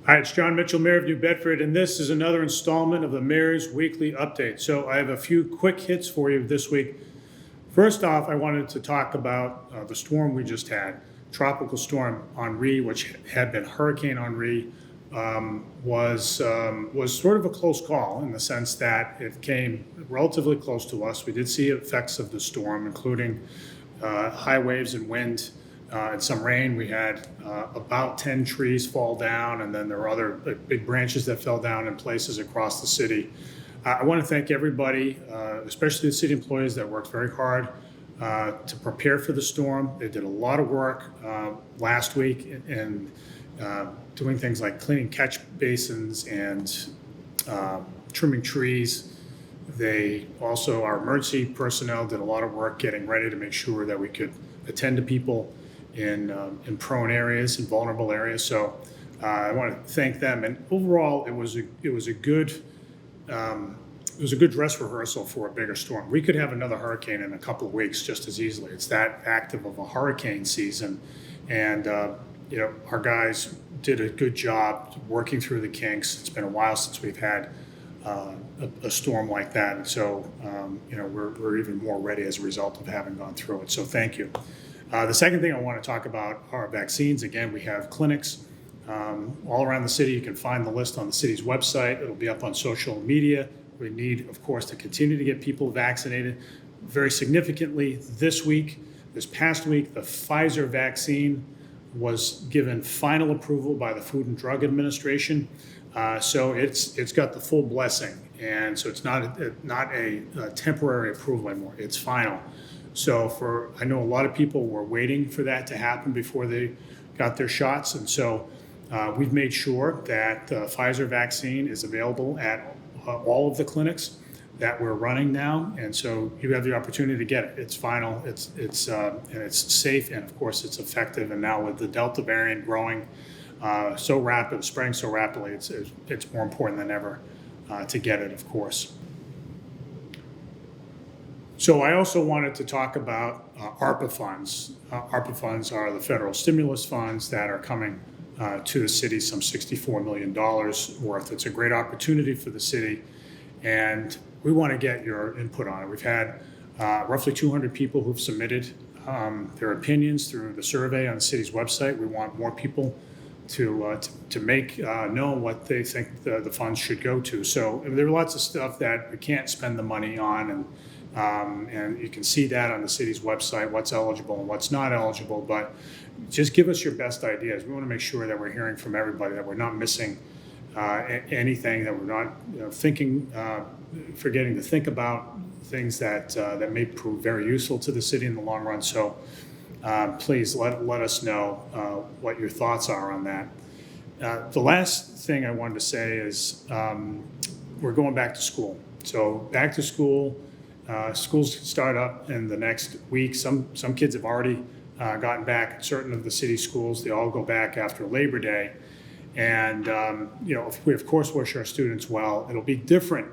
Hi, it's Jon Mitchell, Mayor of New Bedford, and this is another installment of the Mayor's Weekly Update. So I have a few quick hits for you this week. First off, I wanted to talk about the storm we just had. Tropical Storm Henri, which had been Hurricane Henri, was sort of a close call in the sense that it came relatively close to us. We did see effects of the storm, including high waves and wind. And some rain. We had about 10 trees fall down, and then there were other big branches that fell down in places across the city. I want to thank everybody, especially the city employees that worked very hard to prepare for the storm. They did a lot of work last week and doing things like cleaning catch basins and trimming trees. They also, our emergency personnel did a lot of work getting ready to make sure that we could attend to people in prone areas and vulnerable areas. So I want to thank them. And overall, it was a good dress rehearsal for a bigger storm. We could have another hurricane in a couple of weeks just as easily. It's that active of a hurricane season, and our guys did a good job working through the kinks. It's been a while since we've had a storm like that, and so we're even more ready as a result of having gone through it. So thank you. The second thing I want to talk about are vaccines. Again, we have clinics all around the city. You can find the list on the city's website. It'll be up on social media. We need, of course, to continue to get people vaccinated. Very significantly this past week, the Pfizer vaccine was given final approval by the Food and Drug Administration. So it's got the full blessing. And so it's not a temporary approval anymore. It's final. So I know a lot of people were waiting for that to happen before they got their shots. And so we've made sure that the Pfizer vaccine is available at all of the clinics that we're running now. And so you have the opportunity to get it. It's final, and it's safe, and of course it's effective. And now with the Delta variant growing so rapid, spreading so rapidly, it's more important than ever to get it, of course. So I also wanted to talk about ARPA funds. ARPA funds are the federal stimulus funds that are coming to the city, some $64 million worth. It's a great opportunity for the city, and we want to get your input on it. We've had roughly 200 people who've submitted their opinions through the survey on the city's website. We want more people to make known what they think the funds should go to. So there are lots of stuff that we can't spend the money on, and you can see that on the city's website, what's eligible and what's not eligible. But just give us your best ideas. We want to make sure that we're hearing from everybody, that we're not missing anything, that we're not forgetting to think about things that may prove very useful to the city in the long run. So please let us know what your thoughts are on that. The last thing I wanted to say is we're going back to school. So back to school. Schools start up in the next week. Some kids have already gotten back. Certain of the city schools, they all go back after Labor Day. And we of course wish our students well. It'll be different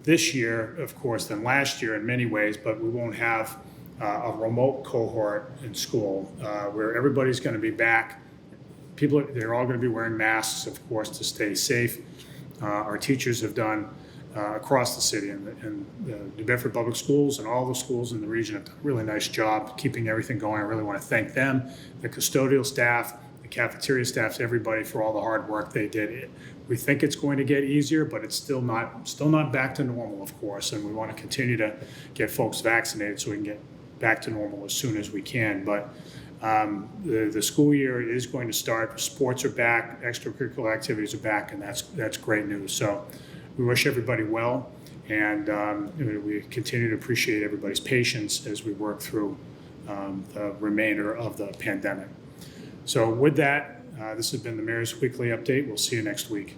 this year, of course, than last year in many ways, but we won't have a remote cohort in school where everybody's going to be back. They're all going to be wearing masks, of course, to stay safe. Our teachers have done across the city, and the New Bedford Public Schools and all the schools in the region have done a really nice job keeping everything going. I really want to thank them, the custodial staff, the cafeteria staffs, everybody for all the hard work they did. We think it's going to get easier, but it's still not back to normal, of course, and we want to continue to get folks vaccinated so we can get back to normal as soon as we can. But the school year is going to start. Sports are back, extracurricular activities are back, and that's great news. So we wish everybody well, and we continue to appreciate everybody's patience as we work through the remainder of the pandemic. So with that, this has been the Mayor's Weekly Update. We'll see you next week.